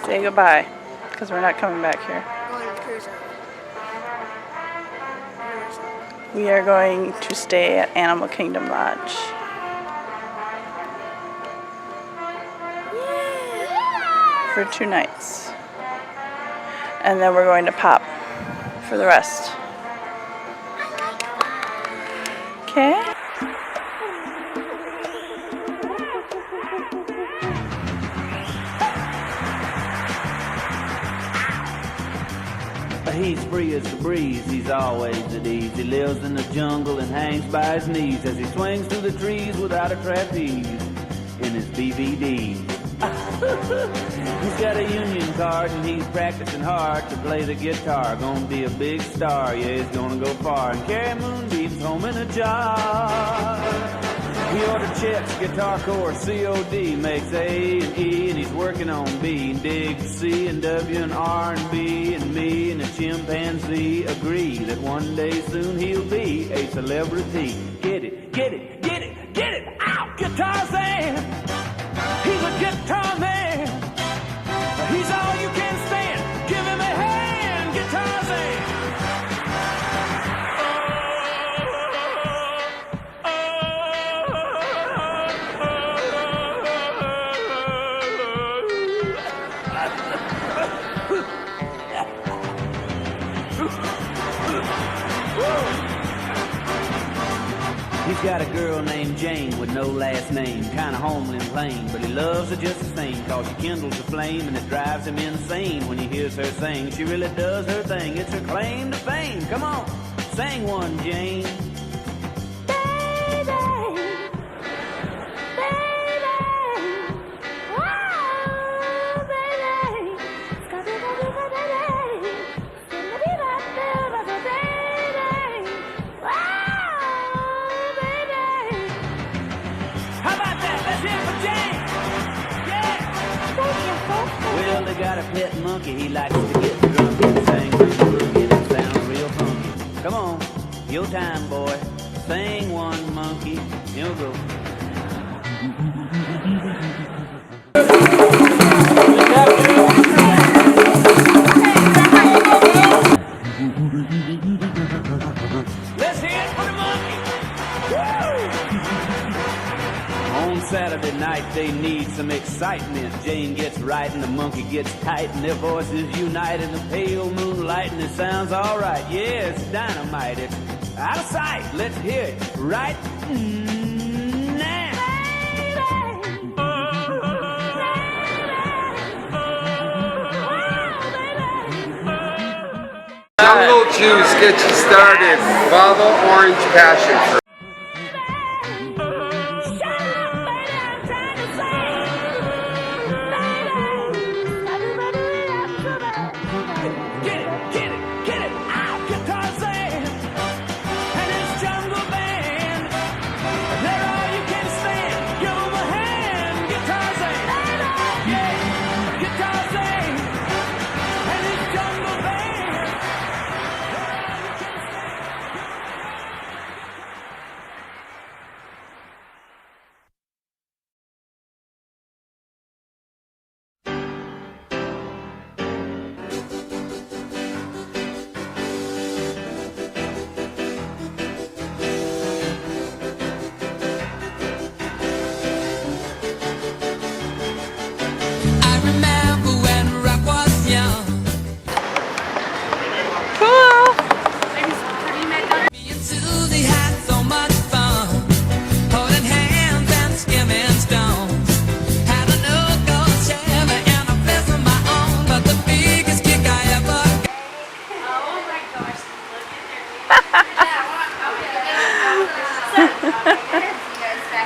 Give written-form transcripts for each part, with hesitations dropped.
Say goodbye, because we're not coming back here. We are going to stay at Animal Kingdom Lodge. For 2 nights. And then we're going to Pop for the rest. Okay? He's free as the breeze, he's always at ease. He lives in the jungle and hangs by his knees as he swings through the trees without a trapeze in his BVD. He's got a union card and he's practicing hard to play the guitar. Gonna be a big star, yeah, he's gonna go far and carry moonbeams home in a jar. He ordered checks, guitar chorus, COD, makes A and E, and he's working on B, and dig C and W and R and B, and me and a chimpanzee agree that one day soon he'll be a celebrity. Get it, get it, get it, get it, ow! Guitar man, he's a guitar man, he's all you can stand, give him a hand, guitar man. He's got a girl named Jane with no last name, kinda homely and plain, but he loves her just the same, cause she kindles a flame and it drives him insane when he hears her sing. She really does her thing, it's her claim to fame. Come on, sing one, Jane. Well, they got a pet monkey, he likes to get drunk and sing boogie, that sounds real funky. Come on, your time, boy. Sing one, monkey. You'll go. Let's hear it for the monkey. Woo! On Saturday night, they need some excitement. Jane gets right and the monkey gets tight, and their voices unite in the pale moonlight, and it sounds all right. Yeah, it's dynamite. It's out of sight. Let's hear it right now. Jungle juice gets you started. Guava orange passion fruit.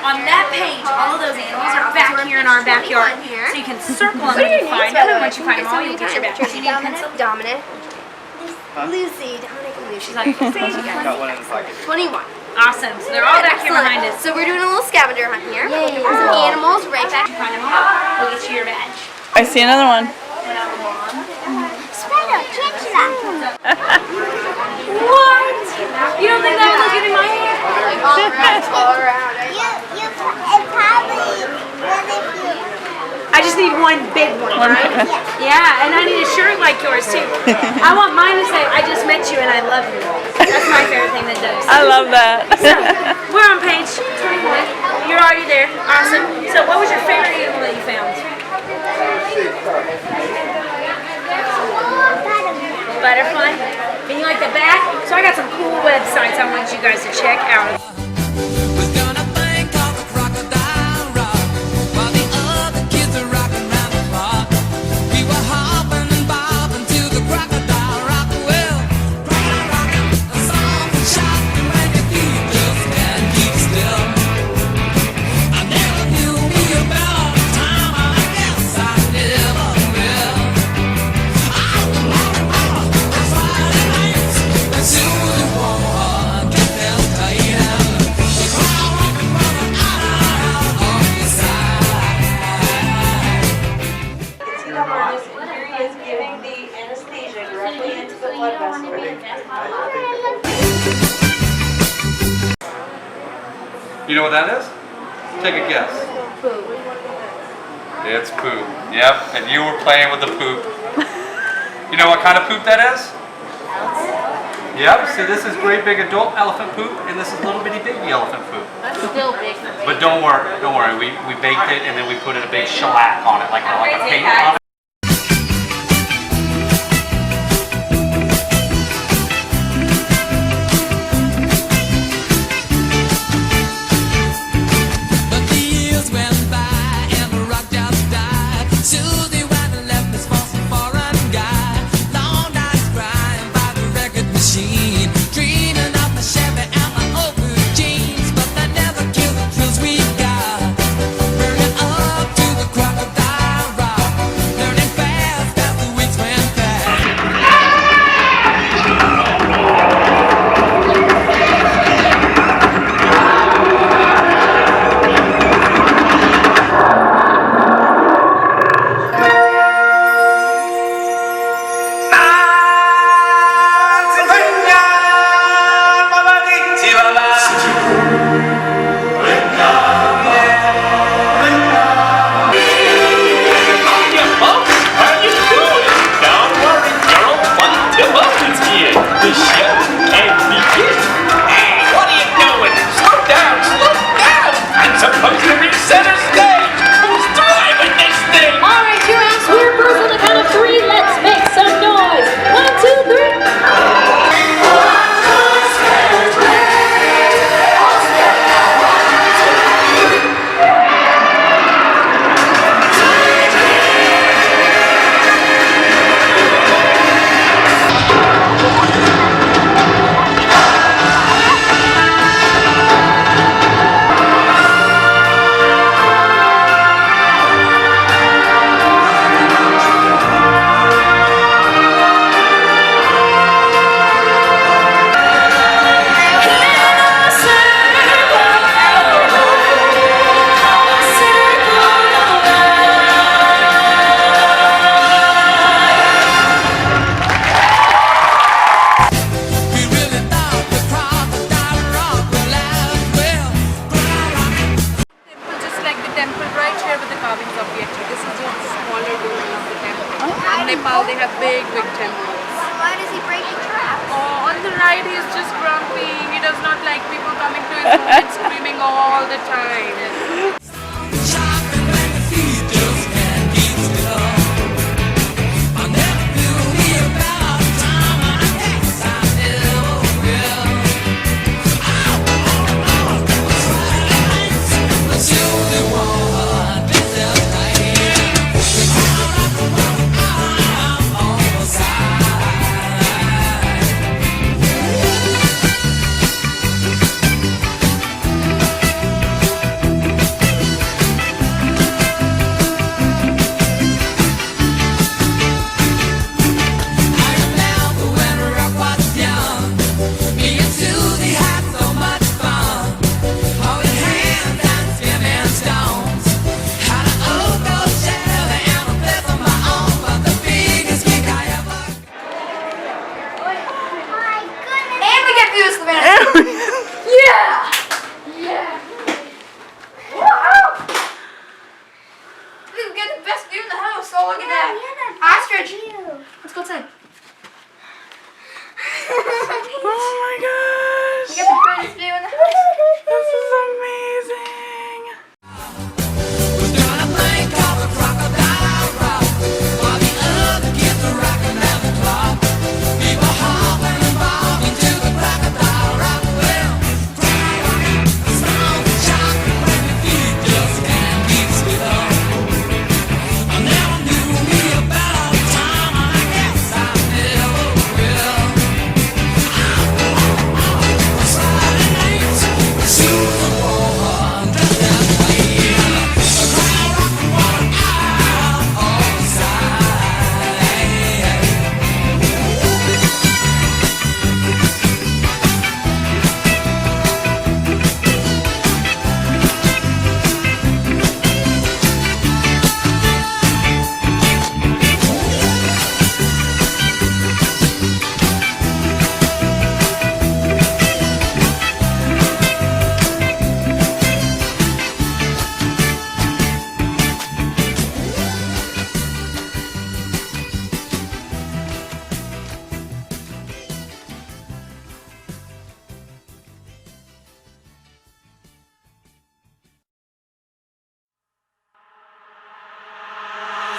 On that page, all of those animals are back here in our backyard. So you can circle them when you find them, and once you find them all, you'll get your badge. You need a pencil? Dominic. Lucy. Dominic and Lucy. She's like, Got one in the pocket. 21. awesome. So they're all back here behind us. So we're doing a little scavenger hunt here. We're looking for some animals right back. Find them all. We'll get you your badge. I see another one. Spider, What? You don't think that would look good in my hair? all around. I I just need one big one, right? Yeah, and I need a shirt like yours too. I want mine to say, I just met you and I love you. That's my favorite thing that does. I love that. So, we're on page 21. You're already there. Awesome. So, what was your favorite animal that you found? Butterfly. And you like the back? So, I got some cool websites I want you guys to check out. You know what that is? Take a guess. Poop. It's poop. Yep, and you were playing with the poop. You know what kind of poop that is? Yep, so this is great big adult elephant poop, and this is little bitty baby elephant poop. That's still big. But don't worry. We baked it and then we put a big shellac on it, like a paint on it. Nepal, they have big temples. Why does he break the trap? Oh, on the ride he is just grumpy. He does not like people coming to his home and screaming all the time. best view in the house. So look at that. Ostrich. Let's go outside. Oh my gosh. We got the greatest view in the house. This is amazing.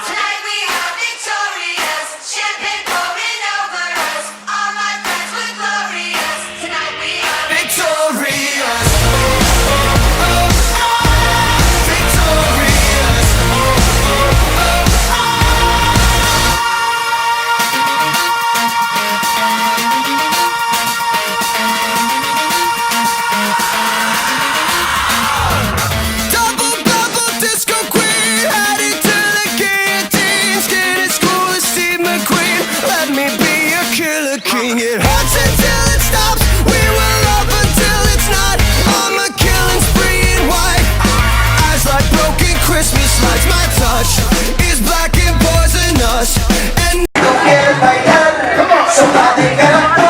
Tonight we are victorious, champagne pouring over us. All my friends were glorious. Tonight we are victorious. Victorious. Double, double disco queen, headed to the guillotine. Skin as cool as Steve McQueen. Let me be a killer king. It hurts until it stops. We will love until it's not. I'm a killing spree in white. Eyes like broken Christmas lights. My touch is black and poisonous. And come on, somebody got to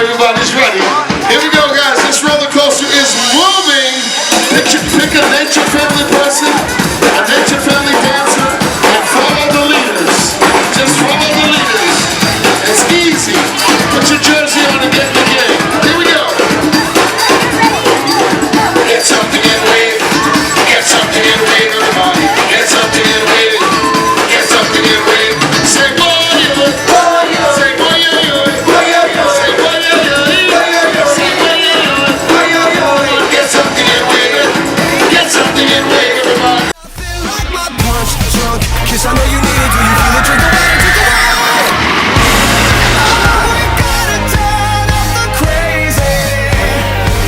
everybody's ready. Here we go, guys. This roller coaster is moving. Pick a nature friendly person, a nature friendly dancer, and follow the leaders. Just follow the leaders. It's easy. Put your jersey on and get in the game. Here we go. Get something and wave. Get something and wave, everybody. Get something and wave. Get something and wave. Say boy, say boy, say boy. Get something and wave. Get something and wave, everybody. Nothing like my punch drunk. Kiss, I know you need it. Do you feel it? Drink away, drink away. Oh, we gotta turn up the crazy.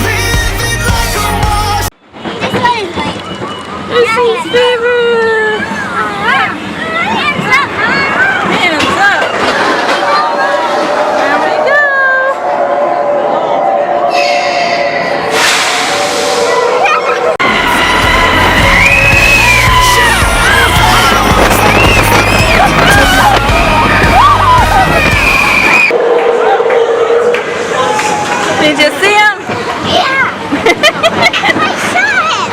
Live it like a wash. This is favorite. Hands up. There we go. Did you see him? Yeah. I saw it.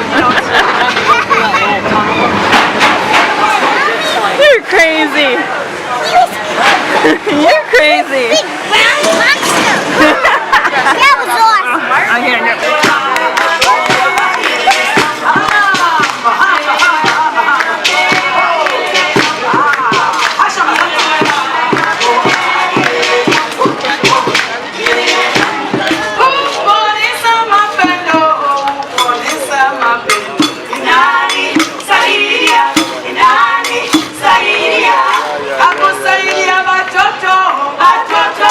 You're crazy. You're crazy. Big brown monster. That was awesome. I'm gonna do it. Sairia, batoto, batoto.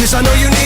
'cause I know you need